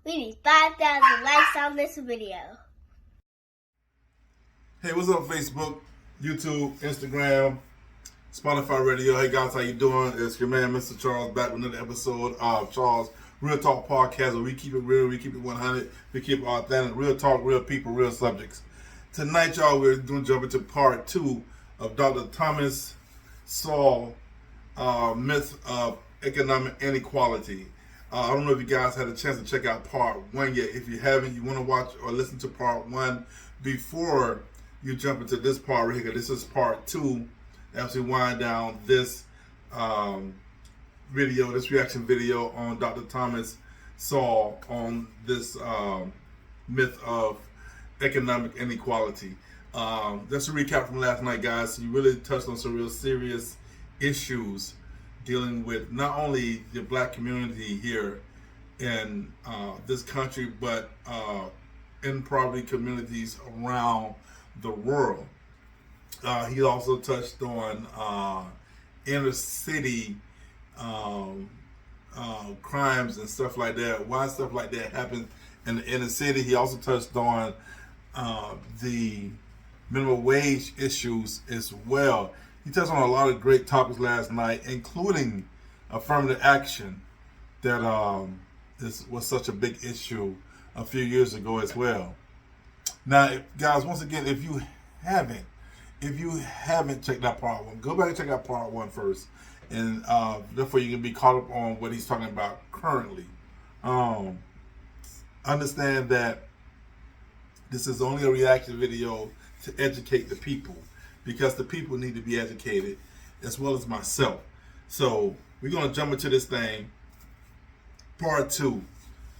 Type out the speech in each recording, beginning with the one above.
We need 5,000 likes on this video. Hey, what's up, Facebook, YouTube, Instagram, Spotify Radio? Hey guys, how you doing? It's your man, Mr. Charles, back with another episode of Charles Real Talk Podcast, where we keep it real, we keep it 100, we keep it authentic, real talk, real people, real subjects. Tonight, y'all, we're going to jump into part 2 of Dr. Thomas Sowell, Myth of Economic Inequality. I don't know if you guys had a chance to check out part 1 yet. If you haven't, you want to watch or listen to part 1 before you jump into this part right here. This is part 2 as we wind down this video, this reaction video on Dr. Thomas Sowell on this myth of economic inequality. Just a recap from last night, guys. You really touched on some real serious issues dealing with not only the black community here in this country, but in poverty communities around the world. He also touched on inner city crimes and stuff like that, why stuff like that happens in the inner city. He also touched on the minimum wage issues as well. He touched on a lot of great topics last night, including affirmative action that was such a big issue a few years ago as well. Now, guys, once again, if you haven't checked out part 1, go back and check out part 1 first, and therefore you can be caught up on what he's talking about currently. Understand that this is only a reaction video to educate the people, because the people need to be educated as well as myself. So we're going to jump into this thing, part 2.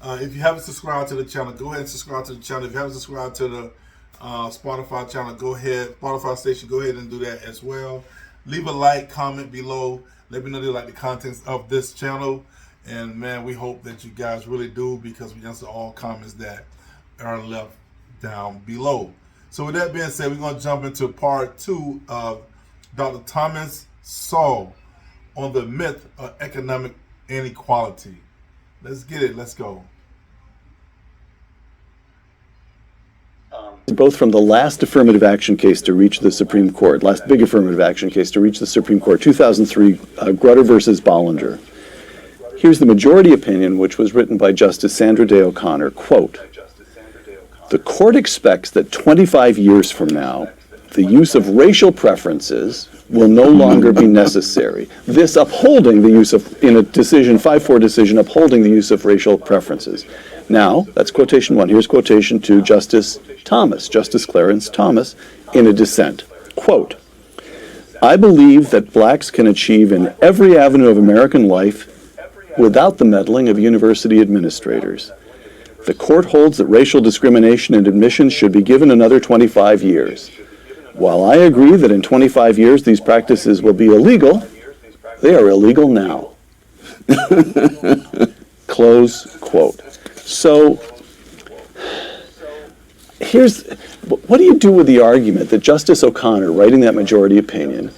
If you haven't subscribed to the channel, go ahead and subscribe to the channel. If you haven't subscribed to the Spotify channel, Spotify station, go ahead and do that as well. Leave a like, comment below. Let me know you like the contents of this channel. And man, we hope that you guys really do, because we answer all comments that are left down below. So with that being said, we're going to jump into part 2 of Dr. Thomas Sowell on the myth of economic inequality. Let's get it. Let's go. Both from the last affirmative action case to reach the Supreme Court, last big affirmative action case to reach the Supreme Court, 2003, Grutter versus Bollinger. Here's the majority opinion, which was written by Justice Sandra Day O'Connor. Quote, "The court expects that 25 years from now, the use of racial preferences will no longer be necessary. This upholding the use of, in a decision, 5-4 decision, upholding the use of racial preferences." Now, that's quotation 1. Here's quotation 2, Justice Clarence Thomas, in a dissent. Quote, "I believe that blacks can achieve in every avenue of American life without the meddling of university administrators. The court holds that racial discrimination in admissions should be given another 25 years. While I agree that in 25 years these practices will be illegal, they are illegal now." Close quote. So, what do you do with the argument that Justice O'Connor, writing that majority opinion,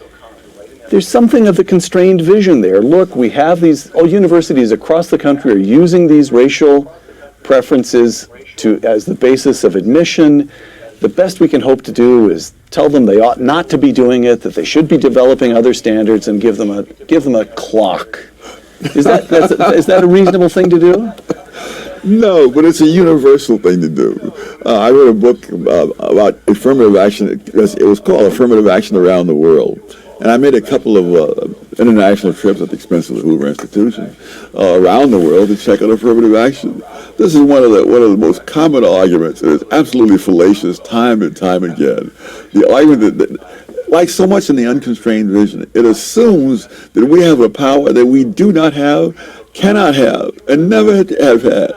there's something of the constrained vision there. Look, we have these, universities across the country are using these racial preferences as the basis of admission. The best we can hope to do is tell them they ought not to be doing it, that they should be developing other standards, and give them a clock. Is that a reasonable thing to do? No, but it's a universal thing to do. I wrote a book about affirmative action. It was called Affirmative Action Around the World. And I made a couple of international trips at the expense of the Hoover Institution around the world to check on affirmative action. This is one of the most common arguments, and it's absolutely fallacious time and time again. The argument that, like so much in the unconstrained vision, it assumes that we have a power that we do not have, cannot have, and never have had.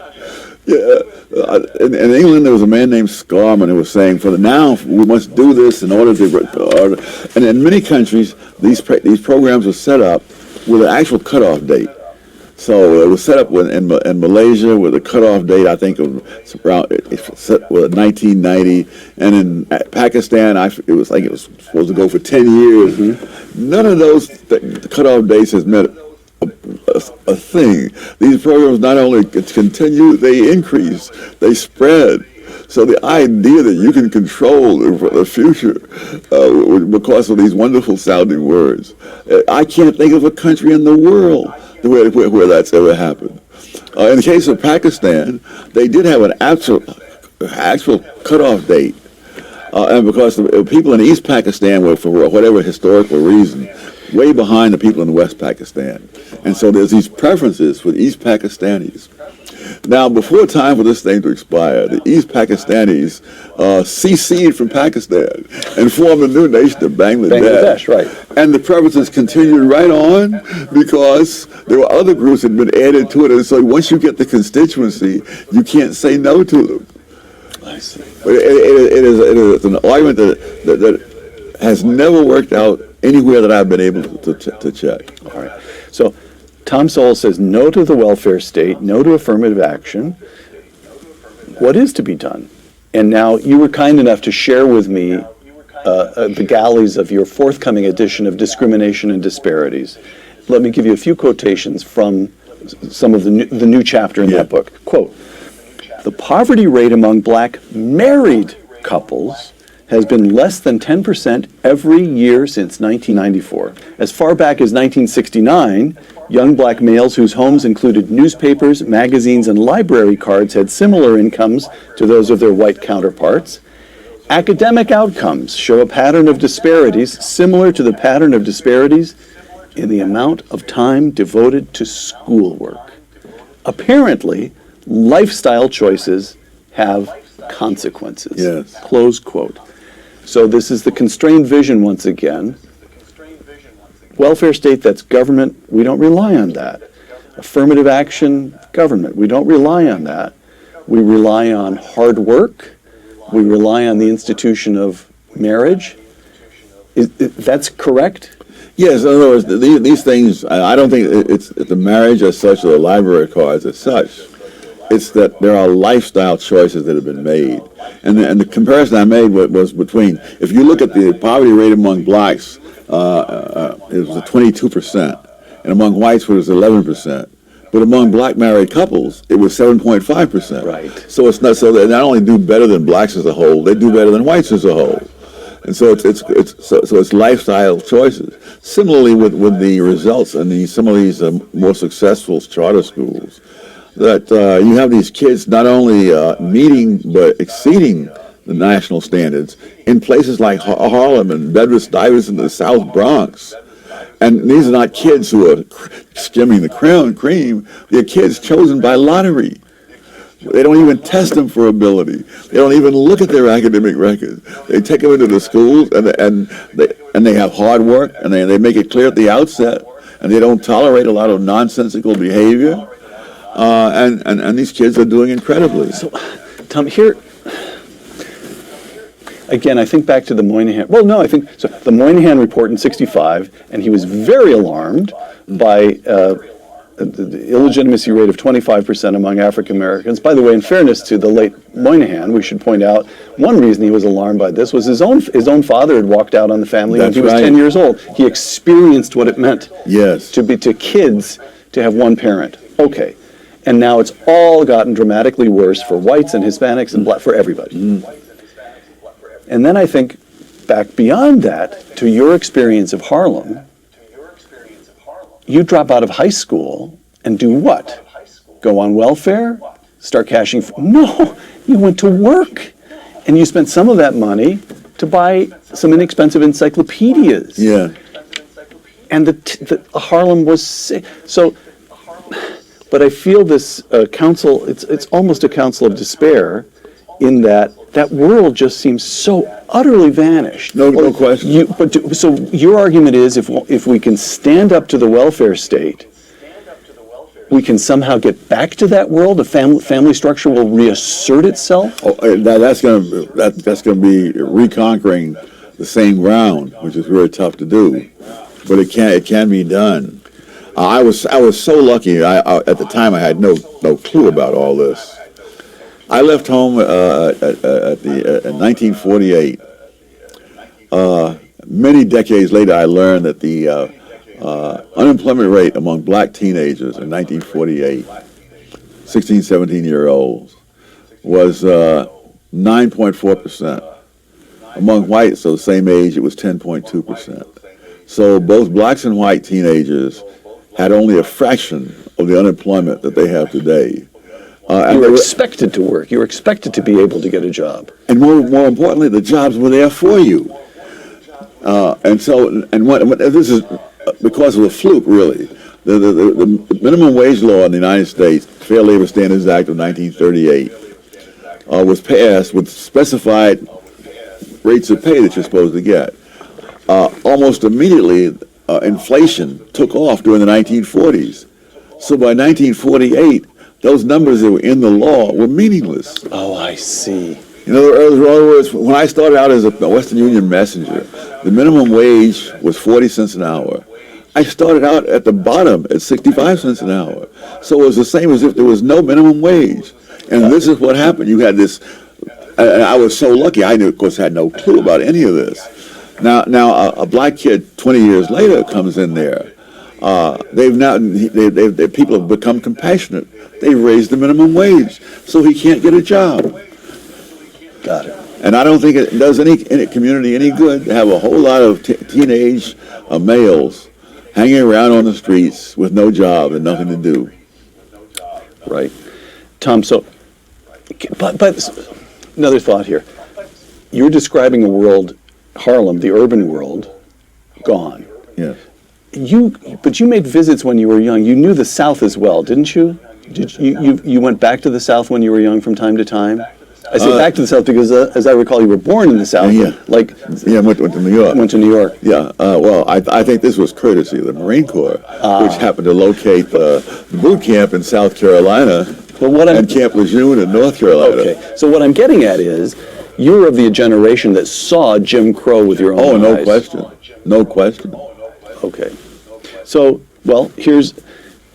In England, there was a man named Scarman who was saying, "For the now, we must do this in order to." And in many countries, these programs were set up with an actual cutoff date. So it was set up in Malaysia with a cutoff date, I think, of around 1990, and in Pakistan, it was supposed to go for 10 years. Mm-hmm. None of those cutoff dates has met a thing. These programs not only continue, they increase, they spread. So the idea that you can control the future because of these wonderful sounding words, I can't think of a country in the world where that's ever happened. In the case of Pakistan, they did have an actual cutoff date. And because the people in East Pakistan were, for whatever historical reason, way behind the people in West Pakistan. And so there's these preferences for the East Pakistanis. Now, before time for this thing to expire, the East Pakistanis seceded from Pakistan and formed a new nation of Bangladesh. Right. And the preferences continued right on because there were other groups that had been added to it. And so once you get the constituency, you can't say no to them. I see. But it is an argument that has never worked out anywhere that I've been able to check. All right. So Tom Sowell says no to the welfare state, no to affirmative action. What is to be done? And now you were kind enough to share with me the galleys of your forthcoming edition of Discrimination and Disparities. Let me give you a few quotations from some of the new chapter in that book. Quote, "The poverty rate among black married couples has been less than 10% every year since 1994. As far back as 1969, young black males whose homes included newspapers, magazines, and library cards had similar incomes to those of their white counterparts. Academic outcomes show a pattern of disparities similar to the pattern of disparities in the amount of time devoted to schoolwork. Apparently, lifestyle choices have consequences." Yes. Close quote. So this is the constrained vision once again. Welfare state, that's government, we don't rely on that. Affirmative action, government, we don't rely on that. We rely on hard work. We rely on the institution of marriage. That's correct? Yes, in other words, these things, I don't think it's the marriage as such or the library cards as such. It's that there are lifestyle choices that have been made. And the comparison I made was between, if you look at the poverty rate among blacks, it was 22%, and among whites it was 11%. But among black married couples, it was 7.5%. Right. So it's not so they not only do better than blacks as a whole, they do better than whites as a whole. And so it's lifestyle choices. Similarly with the results in some of these more successful charter schools, that you have these kids not only meeting but exceeding the national standards in places like Harlem and Bedford-Stuyvesant in the South Bronx. And these are not kids who are skimming the cream. They're kids chosen by lottery. They don't even test them for ability. They don't even look at their academic records. They take them into the schools and they have hard work and they make it clear at the outset, and they don't tolerate a lot of nonsensical behavior. And these kids are doing incredibly. So, Tom, here, again, I think back to the Moynihan. Well, no, I think so. The Moynihan report in '65, and he was very alarmed by the illegitimacy rate of 25% among African Americans. By the way, in fairness to the late Moynihan, we should point out one reason he was alarmed by this was his own father had walked out on the family when he was 10 years old. He experienced what it meant to kids to have one parent. Okay. And now it's all gotten dramatically worse for whites and Hispanics and black, for everybody. And then I think back beyond that to your experience of Harlem. You drop out of high school and do what? Go on welfare? Start cashing? No, you went to work. And you spent some of that money to buy some inexpensive encyclopedias. Yeah. And the Harlem was sick. So, but I feel this council, it's almost a council of despair in that world just seems so utterly vanished. No question. So your argument is if we can stand up to the welfare state, we can somehow get back to that world. The family structure will reassert itself. That's going to be reconquering the same ground, which is really tough to do, but it can be done. I was so lucky. At the time I had no clue about all this. I left home in 1948. Many decades later, I learned that unemployment rate among black teenagers in 1948, 16, 17-year-olds, was 9.4%. Among whites of the same age, it was 10.2%. So both blacks and white teenagers had only a fraction of the unemployment that they have today. You were expected to work. You were expected to be able to get a job. And more importantly, the jobs were there for you. This is because of a fluke, really. The minimum wage law in the United States, Fair Labor Standards Act of 1938, was passed with specified rates of pay that you're supposed to get. Almost immediately, inflation took off during the 1940s. So by 1948, those numbers that were in the law were meaningless. Oh, I see. In other words, when I started out as a Western Union messenger, the minimum wage was 40 cents an hour. I started out at the bottom at 65 cents an hour. So it was the same as if there was no minimum wage. And this is what happened. You had this, and I was so lucky. I, of course, had no clue about any of this. Now, a black kid 20 years later comes in there. People have become compassionate. They've raised the minimum wage, so he can't get a job. Got it. And I don't think it does any community any good to have a whole lot of teenage males hanging around on the streets with no job and nothing to do. Right. Tom, but another thought here. You're describing a world, Harlem, the urban world, gone. Yes. But you made visits when you were young. You knew the South as well, didn't you? You went back to the South when you were young from time to time? I say back to the South because, as I recall, you were born in the South. Yeah. I went to New York. Went to New York. Yeah. Well, I think this was courtesy of the Marine Corps, which happened to locate the boot camp in South Carolina and Camp Lejeune in North Carolina. Okay. So what I'm getting at is, you're of the generation that saw Jim Crow with your own eyes. Oh, no question. No question. Okay. So, well,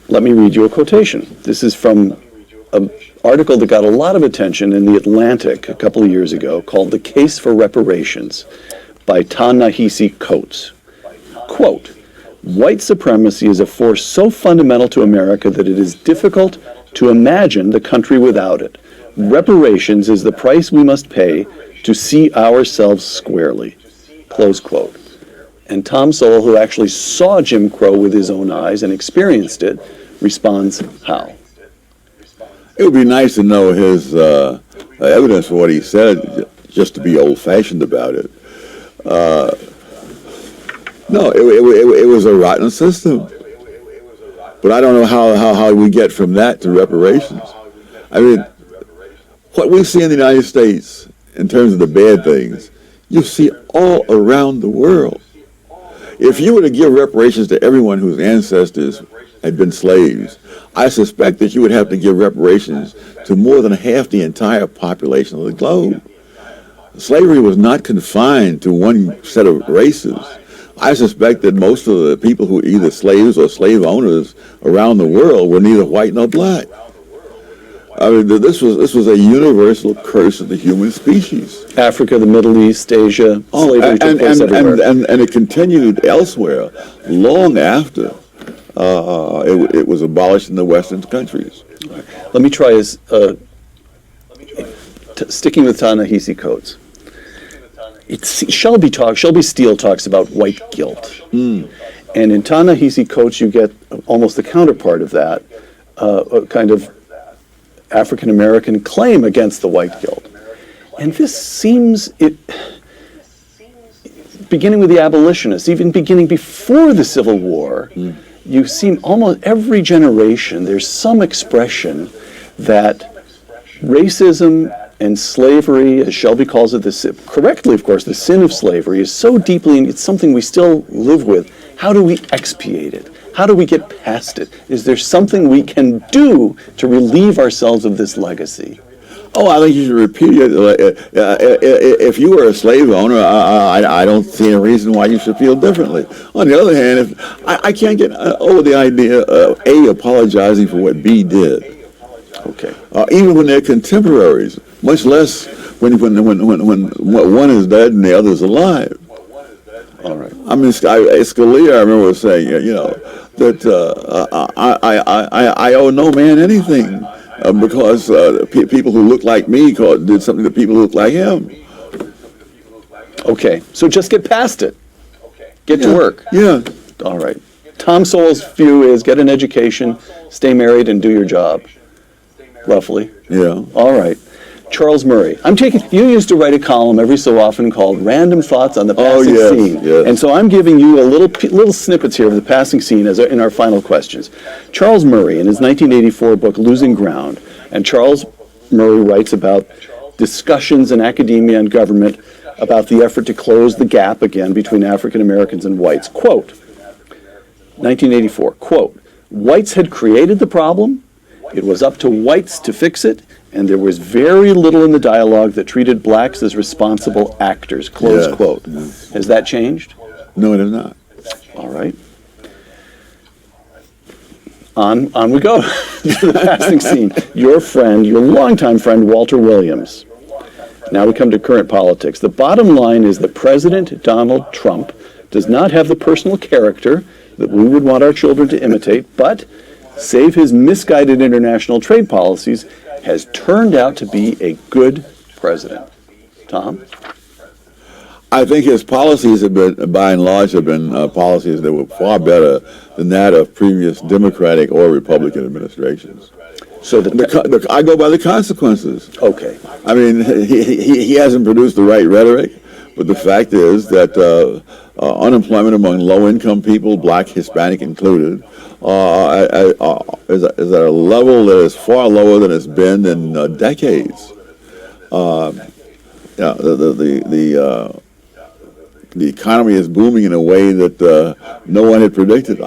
let me read you a quotation. This is from an article that got a lot of attention in The Atlantic a couple of years ago called The Case for Reparations by Ta-Nehisi Coates. Quote, "White supremacy is a force so fundamental to America that it is difficult to imagine the country without it. Reparations is the price we must pay to see ourselves squarely." Close quote. And Tom Sowell, who actually saw Jim Crow with his own eyes and experienced it, responds how? It would be nice to know his evidence for what he said, just to be old-fashioned about it. No, it was a rotten system. But I don't know how we get from that to reparations. I mean, what we see in the United States in terms of the bad things, you see all around the world. If you were to give reparations to everyone whose ancestors had been slaves, I suspect that you would have to give reparations to more than half the entire population of the globe. Slavery was not confined to one set of races. I suspect that most of the people who were either slaves or slave owners around the world were neither white nor black. I mean, this was a universal curse of the human species. Africa, the Middle East, Asia, slavery took place everywhere. And it continued elsewhere long after it was abolished in the Western countries. Let me try as sticking with Ta-Nehisi Coates. Shelby Steele talks about white guilt. And in Ta-Nehisi Coates, you get almost the counterpart of that, a kind of African-American claim against the white guilt. And this seems, beginning with the abolitionists, even beginning before the Civil War, you see almost every generation, there's some expression that racism and slavery, as Shelby calls it, correctly, of course, the sin of slavery is so deeply, and it's something we still live with. How do we expiate it? How do we get past it? Is there something we can do to relieve ourselves of this legacy? Oh, I think you should repeat it. If you were a slave owner, I don't see any reason why you should feel differently. On the other hand, I can't get over the idea of A, apologizing for what B did. Okay. Even when they're contemporaries, much less when one is dead and the other is alive. All right. I mean, Scalia, I remember was saying, that I owe no man anything because people who look like me did something to people who look like him. Okay, so just get past it. Get to work. Yeah. All right. Tom Sowell's view is get an education, stay married, and do your job. Roughly. Yeah. All right. Charles Murray. You used to write a column every so often called Random Thoughts on the Passing Scene. Yes. And so I'm giving you a little snippets here of the passing scene in our final questions. Charles Murray, in his 1984 book, Losing Ground, and Charles Murray writes about discussions in academia and government about the effort to close the gap again between African Americans and whites. Quote, 1984, quote, whites had created the problem, it was up to whites to fix it, and there was very little in the dialogue that treated blacks as responsible actors, close quote. Yes. Has that changed? No, it is not. All right. On we go to the passing scene. Your longtime friend, Walter Williams. Now we come to current politics. The bottom line is that President Donald Trump does not have the personal character that we would want our children to imitate, but, save his misguided international trade policies, has turned out to be a good president. Tom? I think his policies have been, by and large, policies that were far better than that of previous Democratic or Republican administrations. So I go by the consequences. Okay. I mean, he hasn't produced the right rhetoric, but the fact is that unemployment among low-income people, black, Hispanic included, is at a level that is far lower than it's been in decades. The economy is booming in a way that no one had predicted.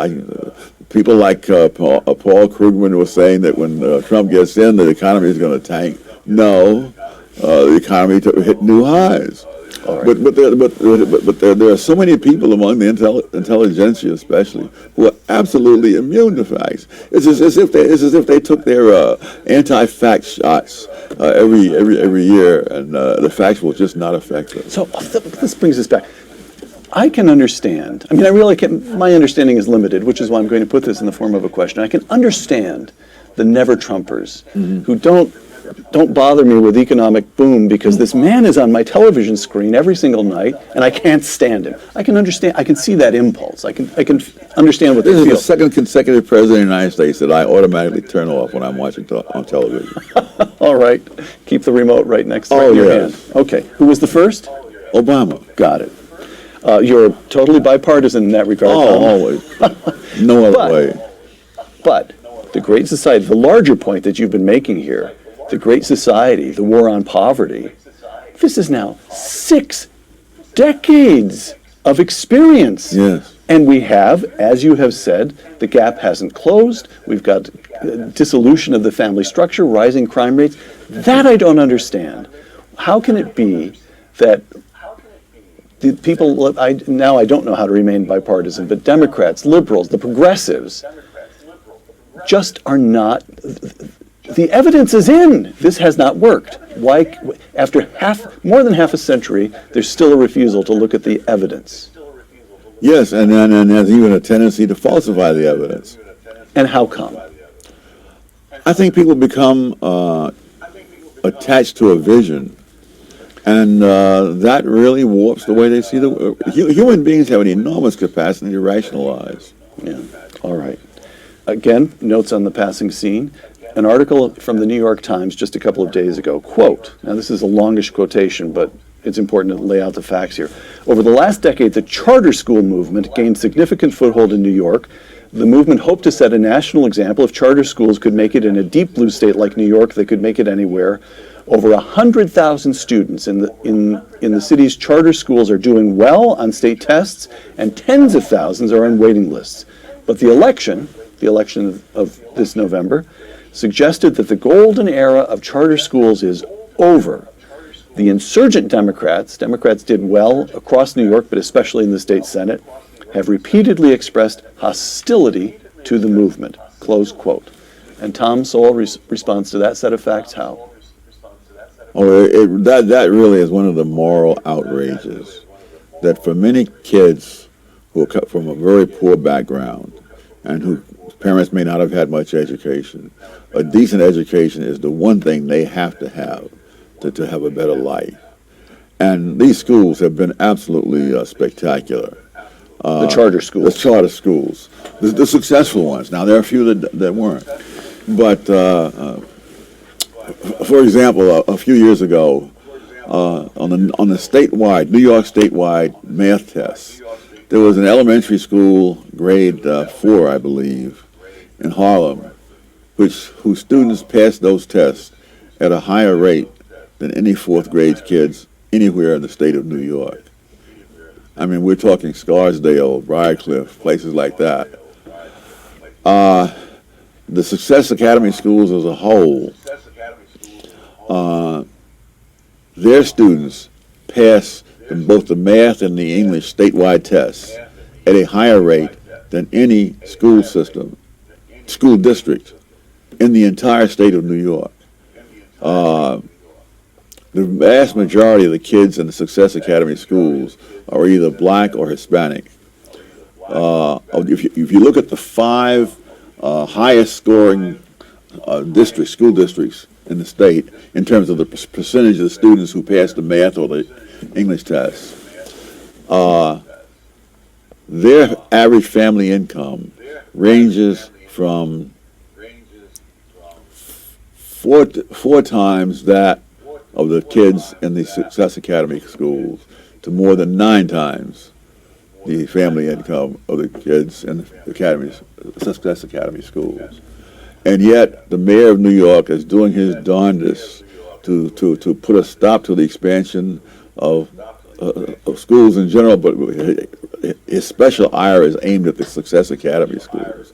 People like Paul Krugman was saying that when Trump gets in, the economy is going to tank. No, the economy hit new highs. Right. But there are so many people among the intelligentsia, especially, who are absolutely immune to facts. It's as if they took their anti-fact shots every year, and the facts will just not affect them. So this brings us back. I can understand. I mean, I really can. My understanding is limited, which is why I'm going to put this in the form of a question. I can understand the never-Trumpers who don't bother me with economic boom because this man is on my television screen every single night and I can't stand him. I can understand. I can see that impulse. I can understand what they feel. This is the second consecutive president of the United States that I automatically turn off when I'm watching on television. All right. Keep the remote right next to your hand. Okay. Who was the first? Obama. Got it. You're totally bipartisan in that regard. Always. No other way. But the Great Society, the larger point that you've been making here, the Great Society, the war on poverty, this is now 6 decades of experience. Yes. And we have, as you have said, the gap hasn't closed. We've got dissolution of the family structure, rising crime rates. That I don't understand. How can it be that the people, now I don't know how to remain bipartisan, but Democrats, liberals, the progressives, just are not, the evidence is in. This has not worked. Why, after more than half a century, there's still a refusal to look at the evidence. Yes, and there's even a tendency to falsify the evidence. And how come? I think people become attached to a vision. And that really warps the way they see the world. Human beings have an enormous capacity to rationalize. Yeah, all right. Again, notes on the passing scene. An article from the New York Times just a couple of days ago, quote, now this is a longish quotation, but it's important to lay out the facts here. Over the last decade, the charter school movement gained significant foothold in New York. The movement hoped to set a national example. If charter schools could make it in a deep blue state like New York, they could make it anywhere. Over 100,000 students in the city's charter schools are doing well on state tests, and tens of thousands are on waiting lists. But the election of this November, suggested that the golden era of charter schools is over. The insurgent Democrats did well across New York, but especially in the state Senate, have repeatedly expressed hostility to the movement, close quote. And Tom Sowell responds to that set of facts how? Oh, that really is one of the moral outrages that for many kids who are cut from a very poor background and whose parents may not have had much education, a decent education is the one thing they have to have to have a better life. And these schools have been absolutely spectacular. The charter schools. The charter schools. The successful ones. Now, there are a few that weren't. But, for example, a few years ago, on the statewide, New York statewide math tests, there was an elementary school, grade 4, I believe, in Harlem, whose students passed those tests at a higher rate than any fourth grade kids anywhere in the state of New York. I mean, we're talking Scarsdale, Briarcliff, places like that. The Success Academy schools as a whole, their students pass both the math and the English statewide tests at a higher rate than any school system, school district in the entire state of New York. The vast majority of the kids in the Success Academy schools are either black or Hispanic. If you look at the 5 highest scoring school districts in the state in terms of the percentage of the students who pass the math or the English tests, their average family income ranges from four times that of the kids in the Success Academy schools to more than 9 times the family income of the kids in the Success Academy schools. And yet, the mayor of New York is doing his darndest to put a stop to the expansion of schools in general, but his special ire is aimed at the Success Academy schools.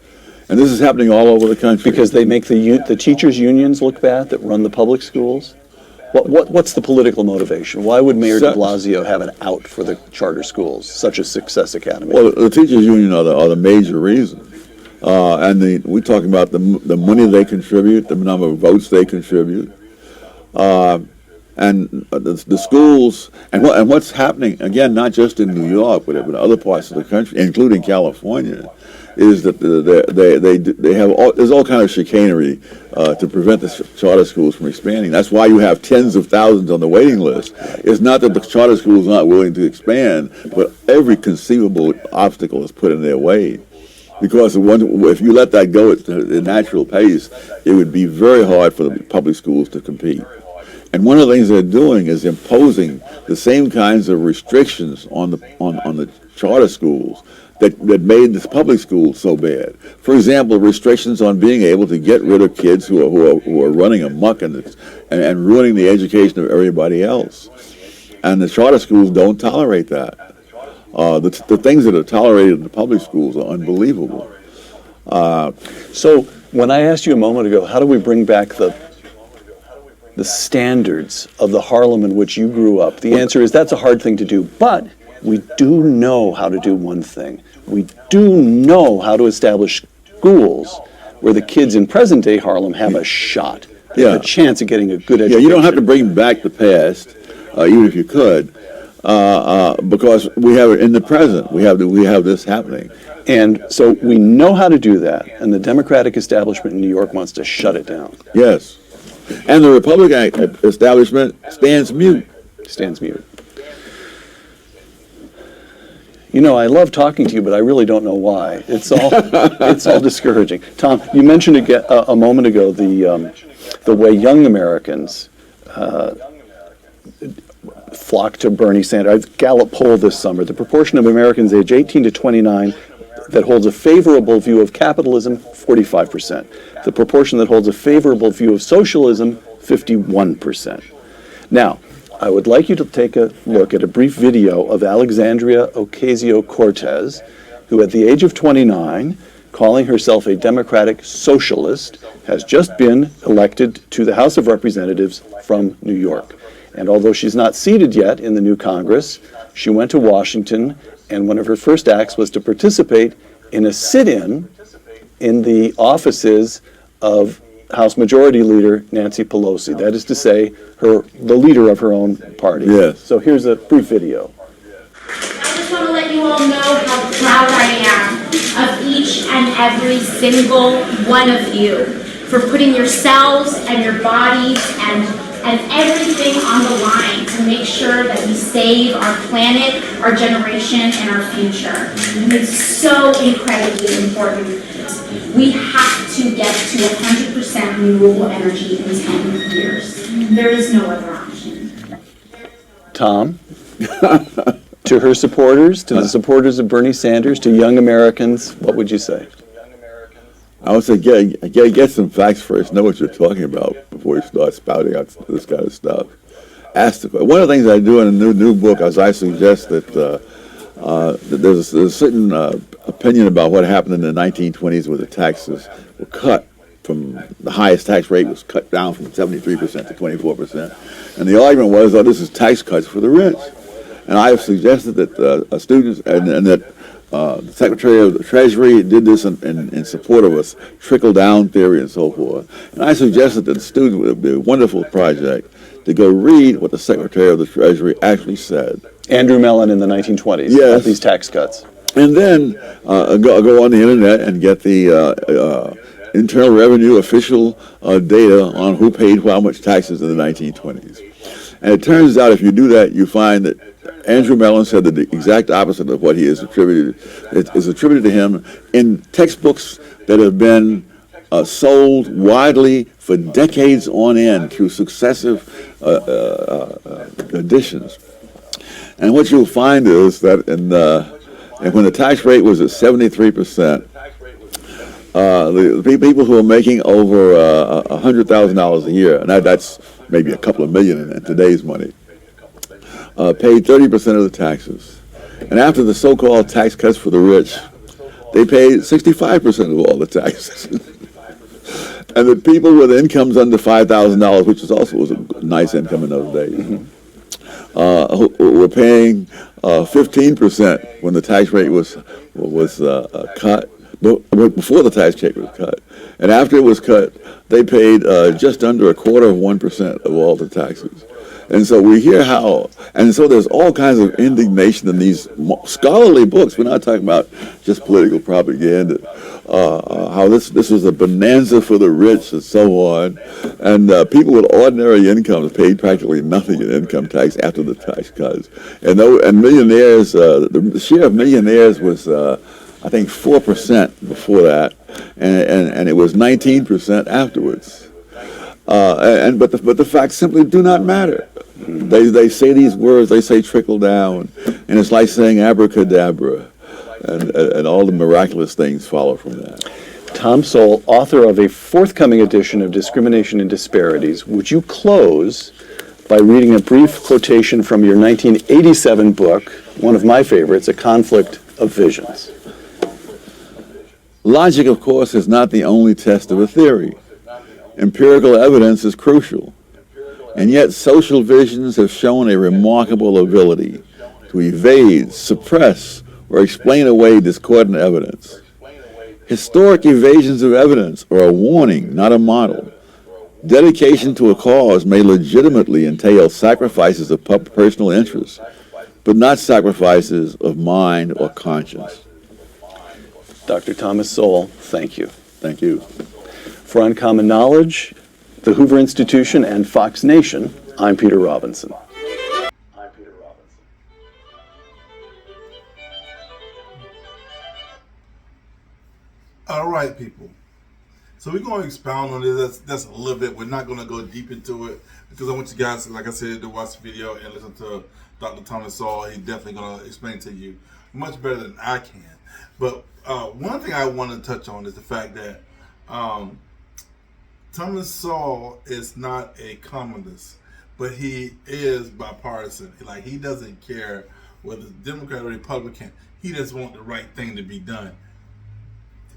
And this is happening all over the country. Because they make the teachers' unions look bad that run the public schools? What's the political motivation? Why would Mayor de Blasio have an out for the charter schools, such as Success Academy? Well, the teachers' union are the major reason. And we're talking about the money they contribute, the number of votes they contribute. And the schools, and what's happening, again, not just in New York, but in other parts of the country, including California, is that they have there's all kind of chicanery to prevent the charter schools from expanding. That's why you have tens of thousands on the waiting list. It's not that the charter schools are not willing to expand, but every conceivable obstacle is put in their way. Because if you let that go at the natural pace, it would be very hard for the public schools to compete. And one of the things they're doing is imposing the same kinds of restrictions on the charter schools that made the public schools so bad. For example, restrictions on being able to get rid of kids who are running amok and ruining the education of everybody else. And the charter schools don't tolerate that. The things that are tolerated in the public schools are unbelievable. So when I asked you a moment ago, how do we bring back the standards of the Harlem in which you grew up, the answer is that's a hard thing to do, but we do know how to do one thing. We do know how to establish schools where the kids in present-day Harlem have a shot, have a chance of getting a good education. Yeah, you don't have to bring back the past, even if you could, because we have it in the present. We have this happening. And so we know how to do that, and the Democratic establishment in New York wants to shut it down. Yes. And the Republican establishment stands mute. Stands mute. You know, I love talking to you, but I really don't know why. It's all discouraging. Tom, you mentioned a moment ago the way young Americans flock to Bernie Sanders. Gallup poll this summer, the proportion of Americans age 18 to 29 that holds a favorable view of capitalism, 45%. The proportion that holds a favorable view of socialism, 51%. Now, I would like you to take a look at a brief video of Alexandria Ocasio-Cortez, who at the age of 29, calling herself a democratic socialist, has just been elected to the House of Representatives from New York. And although she's not seated yet in the new Congress, she went to Washington, and one of her first acts was to participate in a sit-in in the offices of House Majority Leader Nancy Pelosi. That is to say, the leader of her own party. Yes. So here's a brief video. proud I am of each and every single one of you for putting yourselves and your bodies and everything on the line to make sure that we save our planet, our generation, and our future. It's so incredibly important. We have to get to 100% renewable energy in 10 years. There is no other option. Tom, to her supporters, to the supporters of Bernie Sanders, to young Americans, what would you say? I would say get some facts first. Know what you're talking about before you start spouting out this kind of stuff. Ask the, one of the things I do in a new book is I suggest that there's a certain opinion about what happened in the 1920s where the taxes were cut from the highest tax rate was cut down from 73% to 24%. And the argument was, oh, this is tax cuts for the rich. And I have suggested that students and that the Secretary of the Treasury did this in support of us trickle-down theory and so forth. And I suggested that the student would be a wonderful project to go read what the Secretary of the Treasury actually said. Andrew Mellon in the 1920s, Yes. about these tax cuts. And then go on the internet and get the Internal Revenue official data on who paid how much taxes in the 1920s. And it turns out if you do that, you find that Andrew Mellon said that the exact opposite of what he is attributed. It is attributed to him in textbooks that have been sold widely for decades on end through successive editions. And what you'll find is that and when the tax rate was at 73%, the people who are making over $100,000 a year, and that's maybe a couple of million in today's money, paid 30% of the taxes. And after the so-called tax cuts for the rich, they paid 65% of all the taxes. And the people with incomes under $5,000, which was a nice income in those days, were paying 15% when the tax rate was cut, before the tax rate was cut. And after it was cut, they paid just under 1/4% of all the taxes. And so we hear and so there's all kinds of indignation in these scholarly books. We're not talking about just political propaganda. How this was a bonanza for the rich and so on. And people with ordinary incomes paid practically nothing in income tax after the tax cuts. And millionaires, the share of millionaires was, I think, 4% before that. And it was 19% afterwards. But the facts simply do not matter. They say these words, they say trickle down, and it's like saying abracadabra, and all the miraculous things follow from that. Tom Sowell, author of a forthcoming edition of Discrimination and Disparities, would you close by reading a brief quotation from your 1987 book, one of my favorites, A Conflict of Visions? Logic, of course, is not the only test of a theory. Empirical evidence is crucial. And yet social visions have shown a remarkable ability to evade, suppress, or explain away discordant evidence. Historic evasions of evidence are a warning, not a model. Dedication to a cause may legitimately entail sacrifices of personal interest, but not sacrifices of mind or conscience. Dr. Thomas Sowell, thank you. Thank you. For Uncommon Knowledge, the Hoover Institution, and Fox Nation, I'm Peter Robinson. All right, people. So we're going to expound on this. That's a little bit. We're not going to go deep into it because I want you guys, like I said, to watch the video and listen to Dr. Thomas Sowell. He's definitely going to explain to you much better than I can. But one thing I want to touch on is the fact that Thomas Sowell is not a communist, but he is bipartisan. Like, he doesn't care whether it's Democrat or Republican. He just wants the right thing to be done.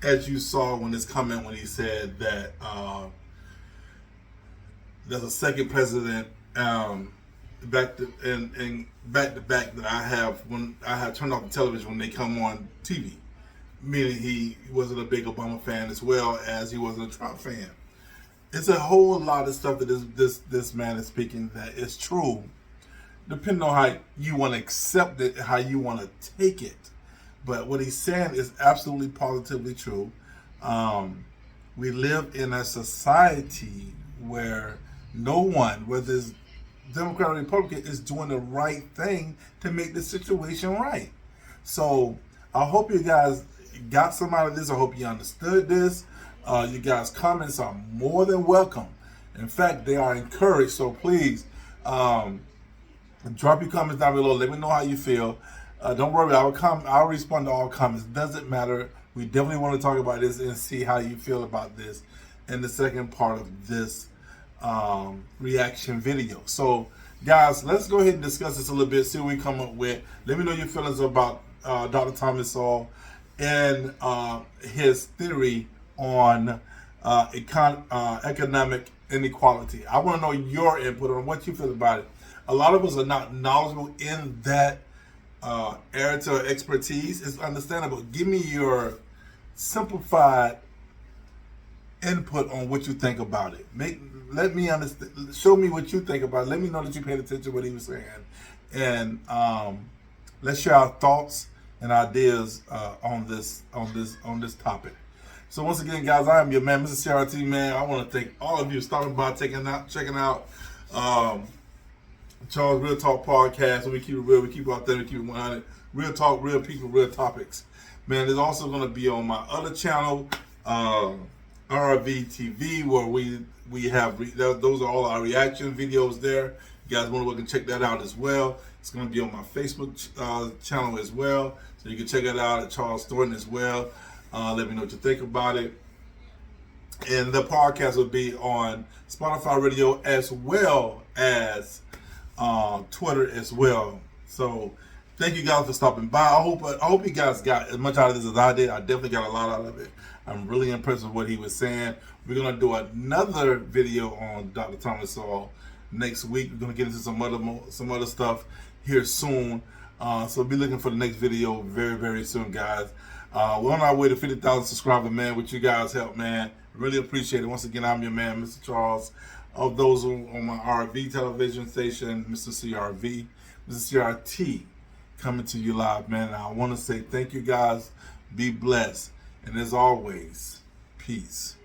As you saw when this comment when he said that there's a second president back to back that I have when I have turned off the television when they come on TV, meaning he wasn't a big Obama fan as well as he wasn't a Trump fan. It's a whole lot of stuff that this man is speaking that is true, depending on how you want to accept it, how you want to take it. But what he's saying is absolutely positively true. We live in a society where no one, whether it's Democrat or Republican, is doing the right thing to make the situation right. So I hope you guys got some out of this. I hope you understood this. You guys' comments are more than welcome. In fact, they are encouraged. So please drop your comments down below. Let me know how you feel. Don't worry, I'll respond to all comments. Doesn't matter. We definitely want to talk about this and see how you feel about this in the second part of this reaction video. So guys, let's go ahead and discuss this a little bit, see what we come up with. Let me know your feelings about Dr. Thomas Sowell and his theory on economic inequality. I want to know your input on what you feel about it. A lot of us are not knowledgeable in that area of expertise. It's understandable. Give me your simplified input on what you think about it. Let me understand. Show me what you think about it. Let me know that you paid attention to what he was saying, and let's share our thoughts and ideas on this topic. So once again, guys, I am your man, Mr. CRT man. I want to thank all of you stopping by, checking out Charles Real Talk podcast. We keep it real, we keep it authentic, we keep it 100. Real talk, real people, real topics. Man, it's also going to be on my other channel, RV TV, where we have those are all our reaction videos there. You guys want to check that out as well. It's going to be on my Facebook channel as well, so you can check it out at Charles Thornton as well. Let me know what you think about it. And the podcast will be on Spotify Radio as well as Twitter as well. So thank you guys for stopping by. I hope you guys got as much out of this as I did. I definitely got a lot out of it. I'm really impressed with what he was saying. We're gonna do another video on Dr. Thomas Sowell next week. We're gonna get into some other stuff here soon. So be looking for the next video very, very soon, guys. We're on our way to 50,000 subscribers, man. With you guys' help, man. Really appreciate it. Once again, I'm your man, Mr. Charles. Of those on my RV television station, Mr. CRV, Mr. CRT, coming to you live, man. And I want to say thank you, guys. Be blessed. And as always, peace.